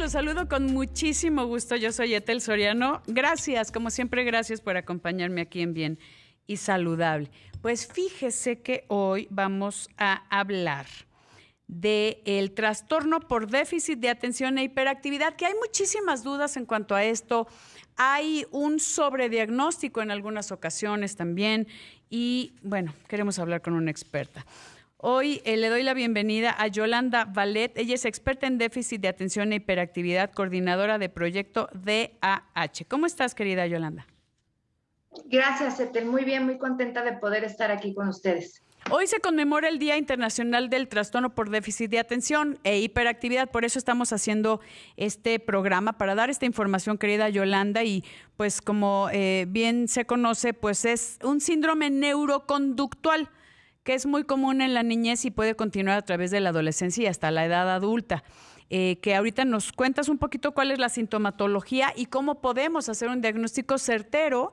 Los saludo con muchísimo gusto. Yo soy Ethel Soriano. Gracias, como siempre, gracias por acompañarme aquí en Bien y Saludable. Pues fíjese que hoy vamos a hablar del trastorno por déficit de atención e hiperactividad, que hay muchísimas dudas en cuanto a esto. Hay un sobrediagnóstico en algunas ocasiones también y, bueno, queremos hablar con una experta. Hoy le doy la bienvenida a Yolanda Vallet. Ella es experta en déficit de atención e hiperactividad, coordinadora de proyecto DAH. ¿Cómo estás, querida Yolanda? Gracias, Ethel. Muy bien, muy contenta de poder estar aquí con ustedes. Hoy se conmemora el Día Internacional del Trastorno por Déficit de Atención e Hiperactividad. Por eso estamos haciendo este programa, para dar esta información, querida Yolanda. Y pues como bien se conoce, pues es un síndrome neuroconductual que es muy común en la niñez y puede continuar a través de la adolescencia y hasta la edad adulta. Que ahorita nos cuentas un poquito cuál es la sintomatología y cómo podemos hacer un diagnóstico certero,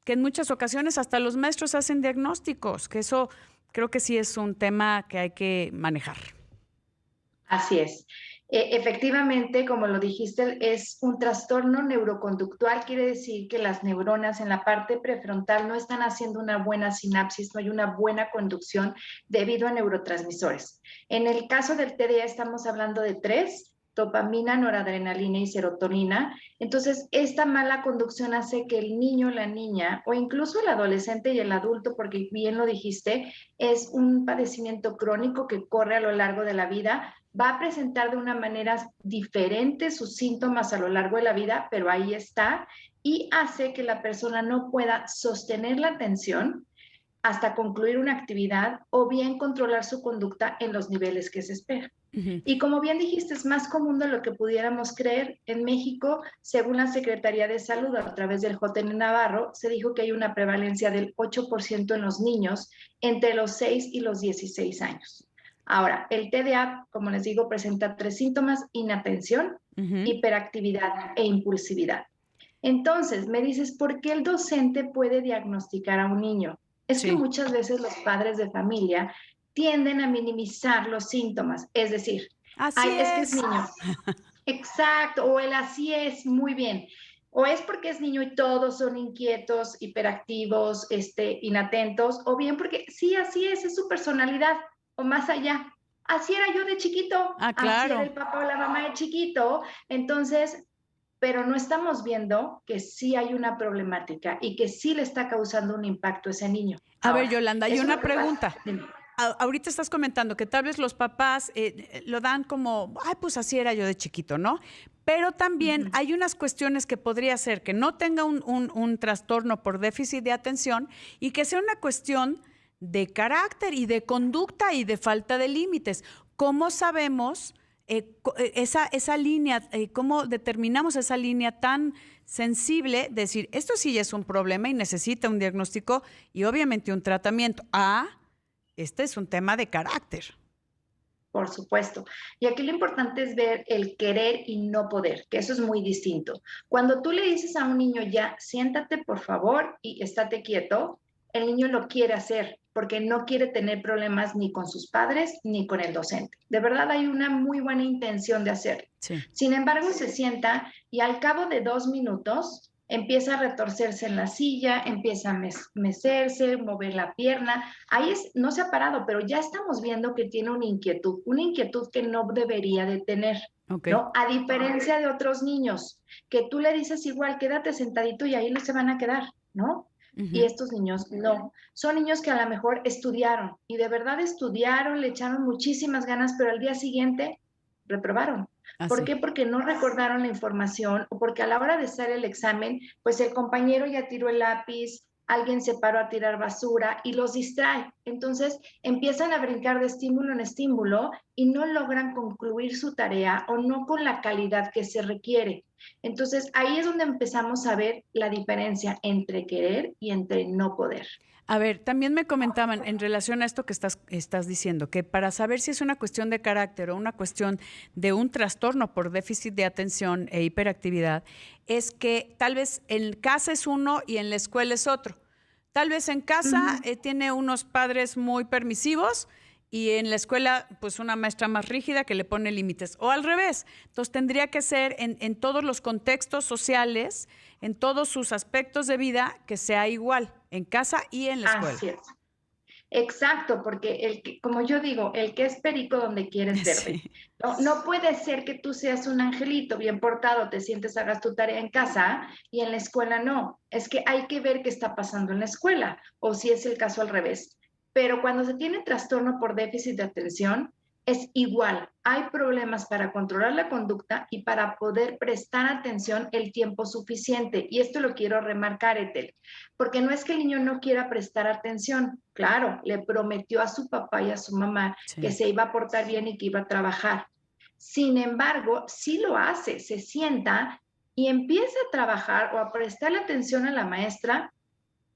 que en muchas ocasiones hasta los maestros hacen diagnósticos, que eso creo que sí es un tema que hay que manejar. Así es. Efectivamente, como lo dijiste, es un trastorno neuroconductual. Quiere decir que las neuronas en la parte prefrontal no están haciendo una buena sinapsis, no hay una buena conducción debido a neurotransmisores. En el caso del TDA estamos hablando de tres: dopamina, noradrenalina y serotonina. Entonces, esta mala conducción hace que el niño, la niña, o incluso el adolescente y el adulto, porque bien lo dijiste, es un padecimiento crónico que corre a lo largo de la vida, va a presentar de una manera diferente sus síntomas a lo largo de la vida, pero ahí está, y hace que la persona no pueda sostener la atención hasta concluir una actividad o bien controlar su conducta en los niveles que se espera. Y como bien dijiste, es más común de lo que pudiéramos creer. En México, según la Secretaría de Salud, a través del JN Navarro, se dijo que hay una prevalencia del 8% en los niños entre los 6 y los 16 años. Ahora, el TDA, como les digo, presenta tres síntomas: inatención, hiperactividad e impulsividad. Entonces, me dices, ¿por qué el docente puede diagnosticar a un niño? Es que muchas veces los padres de familia tienden a minimizar los síntomas, es decir, es que es niño. Exacto, o el así es, muy bien. O es porque es niño y todos son inquietos, hiperactivos, inatentos, o bien porque sí, así es su personalidad, o más allá. Así era yo de chiquito, así era el papá o la mamá de chiquito. Entonces, pero no estamos viendo que sí hay una problemática y que sí le está causando un impacto a ese niño. A ver, Yolanda, hay una pregunta. Ahorita estás comentando que tal vez los papás lo dan como, ay, pues así era yo de chiquito, ¿no? Pero también hay unas cuestiones que podría ser que no tenga un trastorno por déficit de atención y que sea una cuestión de carácter y de conducta y de falta de límites. ¿Cómo sabemos esa línea, cómo determinamos esa línea tan sensible, decir, esto sí ya es un problema y necesita un diagnóstico y obviamente un tratamiento? Este es un tema de carácter. Por supuesto. Y aquí lo importante es ver el querer y no poder, que eso es muy distinto. Cuando tú le dices a un niño, ya, siéntate por favor y estate quieto, el niño lo quiere hacer porque no quiere tener problemas ni con sus padres ni con el docente. De verdad hay una muy buena intención de hacerlo. Sí. Sin embargo, se sienta y al cabo de 2 minutos empieza a retorcerse en la silla, empieza a mecerse, mover la pierna. Ahí no se ha parado, pero ya estamos viendo que tiene una inquietud que no debería de tener, ¿no? A diferencia de otros niños, que tú le dices igual, quédate sentadito y ahí no se van a quedar, ¿no? Y estos niños no. Son niños que a lo mejor estudiaron y de verdad estudiaron, le echaron muchísimas ganas, pero al día siguiente reprobaron. ¿Por qué? Porque no recordaron la información o porque a la hora de hacer el examen, pues el compañero ya tiró el lápiz, alguien se paró a tirar basura y los distrae. Entonces empiezan a brincar de estímulo en estímulo y no logran concluir su tarea o no con la calidad que se requiere. Entonces ahí es donde empezamos a ver la diferencia entre querer y entre no poder. A ver, también me comentaban en relación a esto que estás diciendo, que para saber si es una cuestión de carácter o una cuestión de un trastorno por déficit de atención e hiperactividad, es que tal vez en casa es uno y en la escuela es otro. Tal vez en casa tiene unos padres muy permisivos y en la escuela, pues una maestra más rígida que le pone límites. O al revés. Entonces tendría que ser en todos los contextos sociales, en todos sus aspectos de vida, que sea igual, en casa y en la escuela. Así es. Exacto, porque como yo digo, el que es perico donde quieres verde. Sí. No puede ser que tú seas un angelito bien portado, te sientes, hagas tu tarea en casa y en la escuela no. Es que hay que ver qué está pasando en la escuela, o si es el caso al revés. Pero cuando se tiene trastorno por déficit de atención, es igual. Hay problemas para controlar la conducta y para poder prestar atención el tiempo suficiente. Y esto lo quiero remarcar, Etel, porque no es que el niño no quiera prestar atención. Claro, le prometió a su papá y a su mamá que Sí. se iba a portar bien y que iba a trabajar. Sin embargo, sí lo hace, se sienta y empieza a trabajar o a prestarle atención a la maestra,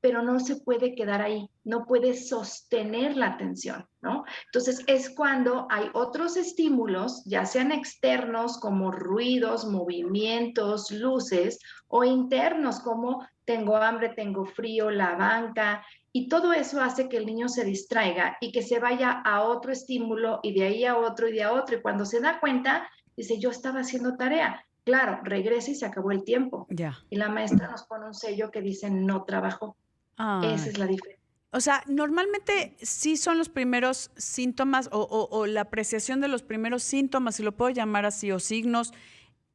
pero no se puede quedar ahí, no puede sostener la atención, ¿no? Entonces es cuando hay otros estímulos, ya sean externos como ruidos, movimientos, luces, o internos como tengo hambre, tengo frío, la banca, y todo eso hace que el niño se distraiga y que se vaya a otro estímulo y de ahí a otro y de a otro, y cuando se da cuenta, dice, yo estaba haciendo tarea. Claro, regresa y se acabó el tiempo. Ya. Y la maestra nos pone un sello que dice no trabajó. Esa Ay. es la diferencia. O sea, normalmente sí son los primeros síntomas o la apreciación de los primeros síntomas, si lo puedo llamar así, o signos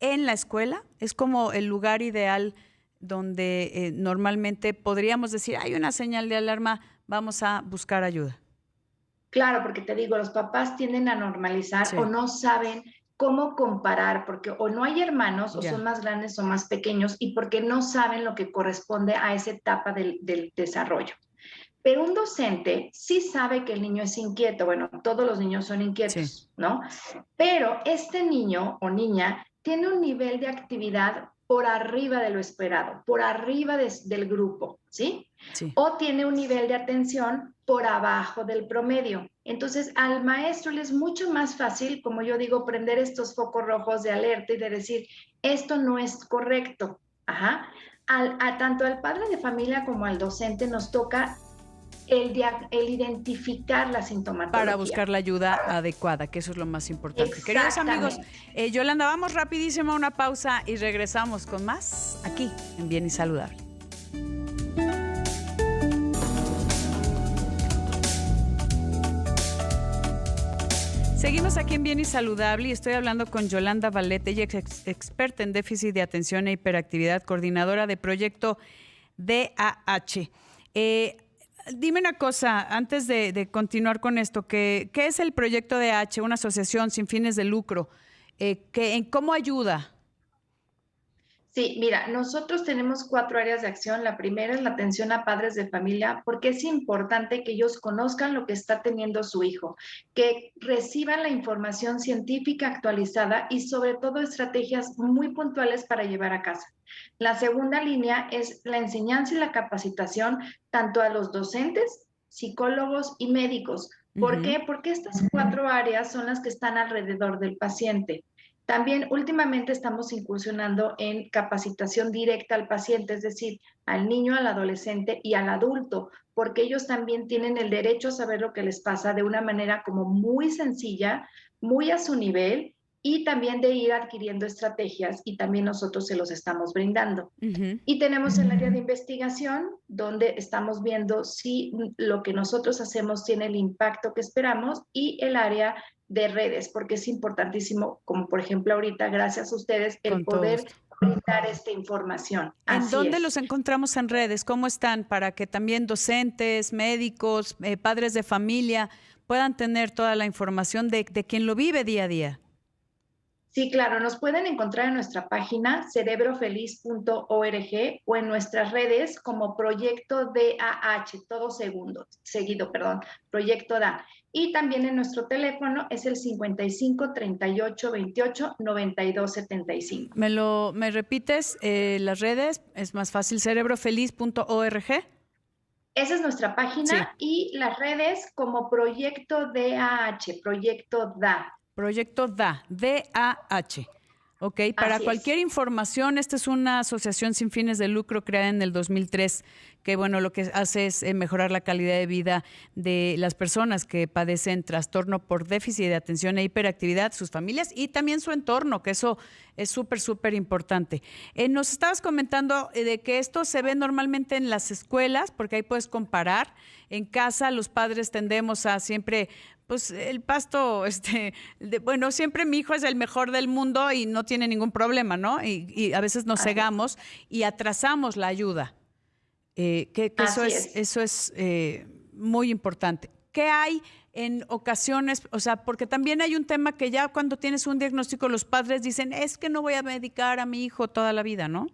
en la escuela. Es como el lugar ideal donde normalmente podríamos decir, hay una señal de alarma, vamos a buscar ayuda. Claro, porque te digo, los papás tienden a normalizar o Sí, no saben cómo comparar, porque o no hay hermanos o son ya. más grandes o más pequeños y porque no saben lo que corresponde a esa etapa del desarrollo. Pero un docente sí sabe que el niño es inquieto. Bueno, todos los niños son Sí, inquietos, ¿no? Pero este niño o niña tiene un nivel de actividad por arriba de lo esperado, por arriba del grupo, ¿sí? sí. O tiene un nivel de atención por abajo del promedio. Entonces, al maestro le es mucho más fácil, como yo digo, prender estos focos rojos de alerta y de decir, esto no es correcto. Ajá. Tanto al padre de familia como al docente nos toca el identificar la Para sintomatología. buscar la ayuda adecuada, que eso es lo más importante. Queridos amigos, Exactamente. Yolanda, vamos rapidísimo a una pausa y regresamos con más aquí en Bien y Saludable. Seguimos aquí en Bien y Saludable y estoy hablando con Yolanda Valete, ella es experta en déficit de atención e hiperactividad, coordinadora de proyecto DAH. Dime una cosa, antes de continuar con esto, ¿qué es el proyecto DAH, una asociación sin fines de lucro? ¿Cómo ayuda? Sí, mira, nosotros tenemos 4 áreas de acción. La primera es la atención a padres de familia, porque es importante que ellos conozcan lo que está teniendo su hijo, que reciban la información científica actualizada y sobre todo estrategias muy puntuales para llevar a casa. La segunda línea es la enseñanza y la capacitación tanto a los docentes, psicólogos y médicos. ¿Por Ujú. qué? Porque estas 4 áreas son las que están alrededor del paciente. También últimamente estamos incursionando en capacitación directa al paciente, es decir, al niño, al adolescente y al adulto, porque ellos también tienen el derecho a saber lo que les pasa de una manera como muy sencilla, muy a su nivel y también de ir adquiriendo estrategias y también nosotros se los estamos brindando. Ujú. Y tenemos el área de investigación, donde estamos viendo si lo que nosotros hacemos tiene el impacto que esperamos, y el área de redes, porque es importantísimo, como por ejemplo ahorita, gracias a ustedes, el Con todo poder gusto. brindar esta información. ¿En Así dónde es. los encontramos en redes? ¿Cómo están? Para que también docentes, médicos, padres de familia puedan tener toda la información de quien lo vive día a día. Sí, claro, nos pueden encontrar en nuestra página cerebrofeliz.org o en nuestras redes como Proyecto DAH, todo seguido, perdón, Proyecto DA. Y también en nuestro teléfono es el 55 38 28 92 75. ¿Me repites las redes? Es más fácil, cerebrofeliz.org. Esa es nuestra Sí, página y las redes como Proyecto DAH, Proyecto DA. Proyecto DA, D-A-H. ¿ok? Para Así cualquier es. información, esta es una asociación sin fines de lucro creada en el 2003, que bueno, lo que hace es mejorar la calidad de vida de las personas que padecen trastorno por déficit de atención e hiperactividad, sus familias y también su entorno, que eso es súper, súper importante. Nos estabas comentando de que esto se ve normalmente en las escuelas, porque ahí puedes comparar. En casa los padres tendemos a siempre pues el pasto, bueno, siempre mi hijo es el mejor del mundo y no tiene ningún problema, ¿no? Y a veces nos Así es. cegamos y atrasamos la ayuda, que Así es. eso es muy importante. ¿Qué hay en ocasiones? O sea, porque también hay un tema que ya cuando tienes un diagnóstico los padres dicen, es que no voy a medicar a mi hijo toda la vida, ¿no?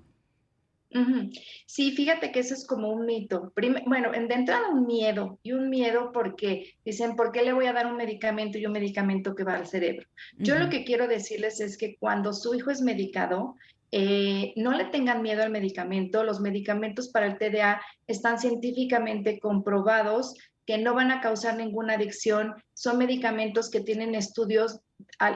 Ujú. Sí, fíjate que eso es como un mito. Bueno, de entrada un miedo, y un miedo porque dicen, ¿por qué le voy a dar un medicamento y un medicamento que va al cerebro? Yo lo Ujú. que quiero decirles es que cuando su hijo es medicado, no le tengan miedo al medicamento. Los medicamentos para el TDA están científicamente comprobados que no van a causar ninguna adicción. Son medicamentos que tienen estudios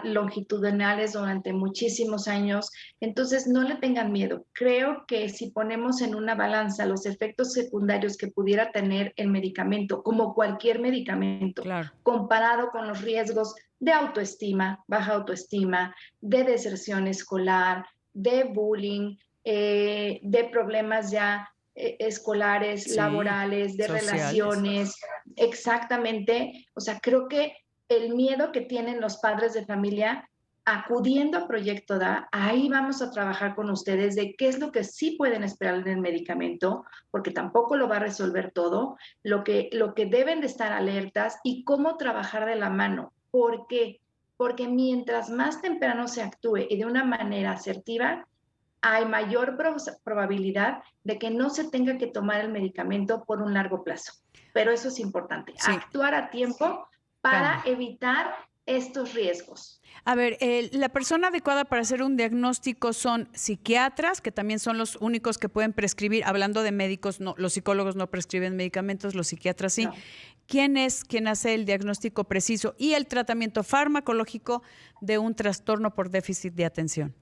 longitudinales durante muchísimos años. Entonces, no le tengan miedo. Creo que si ponemos en una balanza los efectos secundarios que pudiera tener el medicamento, como cualquier medicamento, Claro, comparado con los riesgos de autoestima, baja autoestima, de deserción escolar, de bullying, de problemas ya escolares, sí, laborales, de sociales. relaciones, exactamente. O sea, creo que el miedo que tienen los padres de familia acudiendo a Proyecto DA, ahí vamos a trabajar con ustedes de qué es lo que sí pueden esperar en el medicamento, porque tampoco lo va a resolver todo, lo que deben de estar alertas y cómo trabajar de la mano. ¿Por qué? Porque mientras más temprano se actúe y de una manera asertiva, hay mayor probabilidad de que no se tenga que tomar el medicamento por un largo plazo. Pero eso es importante, Sí, actuar a tiempo para cambia. evitar estos riesgos. A ver, la persona adecuada para hacer un diagnóstico son psiquiatras, que también son los únicos que pueden prescribir, hablando de médicos, no, los psicólogos no prescriben medicamentos, los psiquiatras sí. No. ¿Quién es quien hace el diagnóstico preciso y el tratamiento farmacológico de un trastorno por déficit de atención?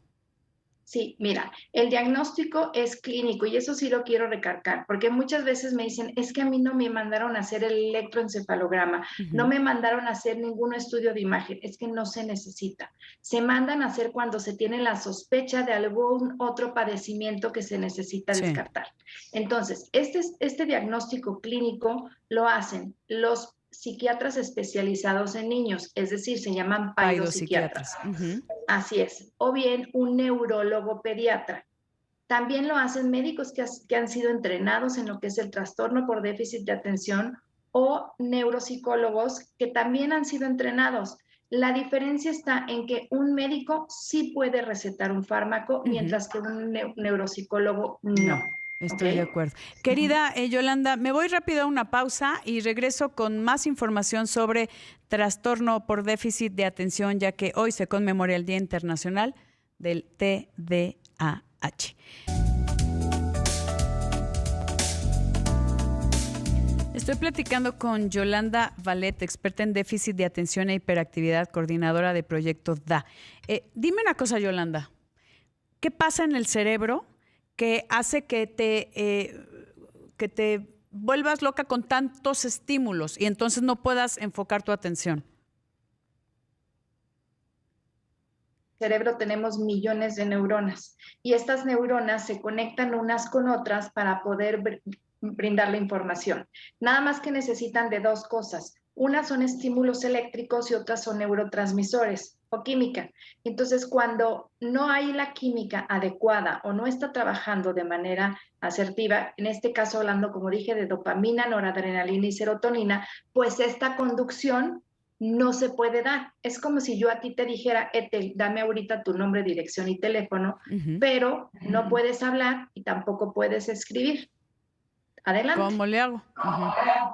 Sí, mira, el diagnóstico es clínico y eso sí lo quiero recalcar, porque muchas veces me dicen, es que a mí no me mandaron a hacer el electroencefalograma, no Ujú. me mandaron a hacer ningún estudio de imagen, es que no se necesita. Se mandan a hacer cuando se tiene la sospecha de algún otro padecimiento que se necesita Sí, descartar. Entonces, este diagnóstico clínico lo hacen los psiquiatras especializados en niños, es decir, se llaman psiquiatras. psiquiatras. Ujú. Así es, o bien un neurólogo pediatra. También lo hacen médicos que han sido entrenados en lo que es el trastorno por déficit de atención o neuropsicólogos que también han sido entrenados. La diferencia está en que un médico sí puede recetar un fármaco, Ujú. mientras que un neuropsicólogo no. No, ¿Ok? estoy de acuerdo. Querida Yolanda, me voy rápido a una pausa y regreso con más información sobre trastorno por déficit de atención, ya que hoy se conmemora el Día Internacional del TDAH. Estoy platicando con Yolanda Valet, experta en déficit de atención e hiperactividad, coordinadora de Proyecto DA. Dime una cosa, Yolanda. ¿Qué pasa en el cerebro que hace que te vuelvas loca con tantos estímulos y entonces no puedas enfocar tu atención? Cerebro tenemos millones de neuronas y estas neuronas se conectan unas con otras para poder brindar la información. Nada más que necesitan de dos cosas. Unas son estímulos eléctricos y otras son neurotransmisores o química. Entonces, cuando no hay la química adecuada o no está trabajando de manera asertiva, en este caso hablando, como dije, de dopamina, noradrenalina y serotonina, pues esta conducción no se puede dar. Es como si yo a ti te dijera, Etel, dame ahorita tu nombre, dirección y teléfono, Ujú. pero no puedes hablar y tampoco puedes escribir. Adelante. ¿Cómo le hago? Ujú.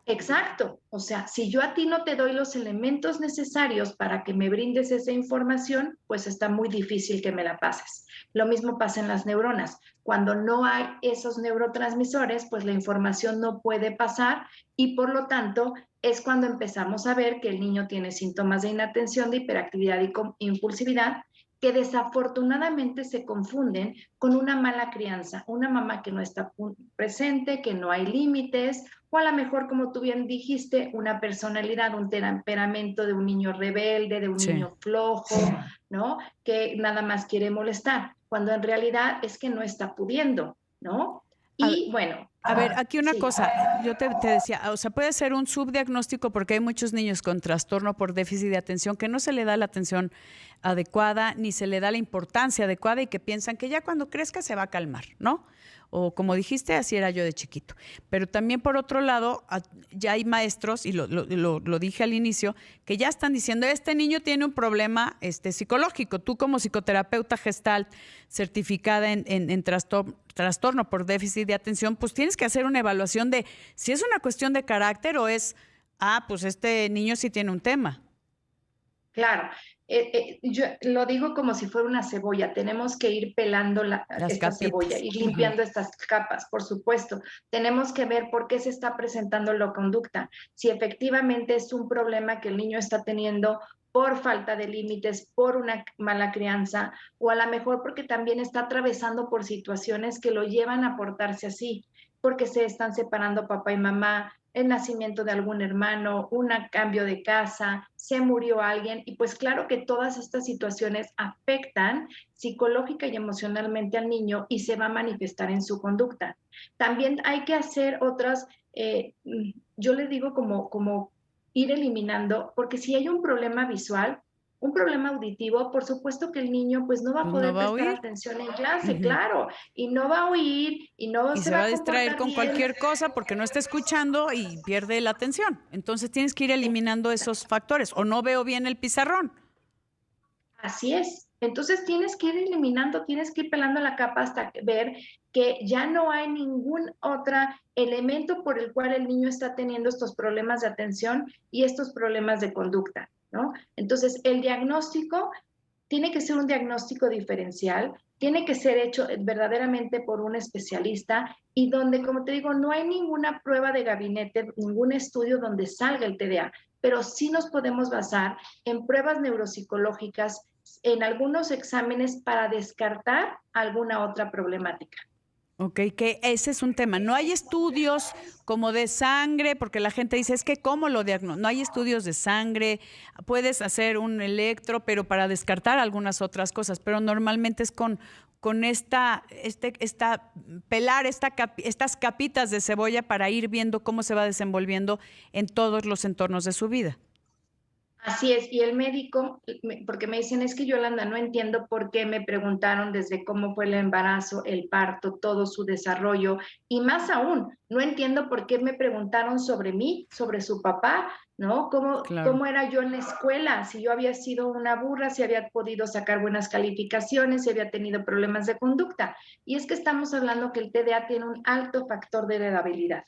Exacto. O sea, si yo a ti no te doy los elementos necesarios para que me brindes esa información, pues está muy difícil que me la pases. Lo mismo pasa en las neuronas. Cuando no hay esos neurotransmisores, pues la información no puede pasar y por lo tanto es cuando empezamos a ver que el niño tiene síntomas de inatención, de hiperactividad y impulsividad que desafortunadamente se confunden con una mala crianza, una mamá que no está presente, que no hay límites, o a lo mejor, como tú bien dijiste, una personalidad, un temperamento de un niño rebelde, de un niño flojo, ¿no? Que nada más quiere molestar, cuando en realidad es que no está pudiendo, ¿no? Y bueno. A ver, aquí una cosa, yo te decía, o sea, puede ser un subdiagnóstico porque hay muchos niños con trastorno por déficit de atención que no se le da la atención adecuada ni se le da la importancia adecuada y que piensan que ya cuando crezca se va a calmar, ¿no? O como dijiste, así era yo de chiquito. Pero también por otro lado, ya hay maestros, y lo dije al inicio, que ya están diciendo, este niño tiene un problema psicológico. Tú como psicoterapeuta Gestalt certificada en trastorno por déficit de atención, pues tienes que hacer una evaluación de si es una cuestión de carácter o es, pues este niño sí tiene un tema. Claro, yo lo digo como si fuera una cebolla, tenemos que ir pelando esta cebolla, ir limpiando estas capas, por supuesto. Tenemos que ver por qué se está presentando la conducta, si efectivamente es un problema que el niño está teniendo por falta de límites, por una mala crianza, o a lo mejor porque también está atravesando por situaciones que lo llevan a portarse así, porque se están separando papá y mamá, el nacimiento de algún hermano, un cambio de casa, se murió alguien, y pues claro que todas estas situaciones afectan psicológica y emocionalmente al niño y se va a manifestar en su conducta. También hay que hacer otras, yo le digo como ir eliminando, porque si hay un problema visual, un problema auditivo, por supuesto que el niño pues no va a poder prestar atención en clase, claro, y no va a oír y no se va a distraer con cualquier cosa porque no está escuchando y pierde la atención. Entonces tienes que ir eliminando esos factores, o no veo bien el pizarrón. Así es. Entonces tienes que ir eliminando, tienes que ir pelando la capa hasta ver que ya no hay ningún otro elemento por el cual el niño está teniendo estos problemas de atención y estos problemas de conducta, ¿no? Entonces, el diagnóstico tiene que ser un diagnóstico diferencial, tiene que ser hecho verdaderamente por un especialista y donde, como te digo, no hay ninguna prueba de gabinete, ningún estudio donde salga el TDA, pero sí nos podemos basar en pruebas neuropsicológicas, en algunos exámenes para descartar alguna otra problemática. Ok, que ese es un tema. No hay estudios como de sangre, porque la gente dice, es que ¿cómo lo diagnostico? No hay estudios de sangre, puedes hacer un electro, pero para descartar algunas otras cosas, pero normalmente es con pelar estas capitas de cebolla para ir viendo cómo se va desenvolviendo en todos los entornos de su vida. Así es, y el médico, porque me dicen, es que Yolanda, no entiendo por qué me preguntaron desde cómo fue el embarazo, el parto, todo su desarrollo, y más aún, no entiendo por qué me preguntaron sobre mí, sobre su papá, ¿no? ¿Cómo era yo en la escuela? Si yo había sido una burra, si había podido sacar buenas calificaciones, si había tenido problemas de conducta. Y es que estamos hablando que el TDA tiene un alto factor de heredabilidad.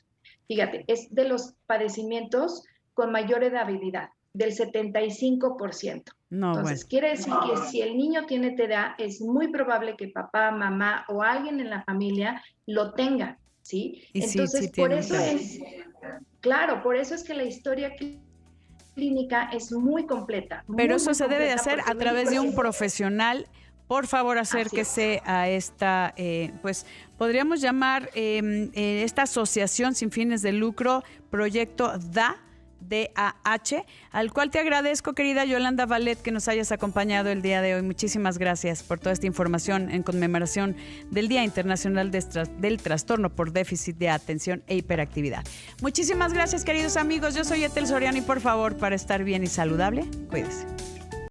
Fíjate, es de los padecimientos con mayor heredabilidad, del 75%. Entonces, quiere decir que si el niño tiene TDA, es muy probable que papá, mamá o alguien en la familia lo tenga, ¿sí? Entonces, sí, por eso claro, por eso es que la historia clínica es muy completa. Pero eso se debe de hacer a través de un profesional. Por favor, acérquese a esta, pues podríamos llamar esta asociación sin fines de lucro, Proyecto DAH, al cual te agradezco, querida Yolanda Vallet, que nos hayas acompañado el día de hoy. Muchísimas gracias por toda esta información en conmemoración del Día Internacional del Trastorno por Déficit de Atención e Hiperactividad. Muchísimas gracias, queridos amigos. Yo soy Ethel Soriano y por favor, para estar bien y saludable, cuídese.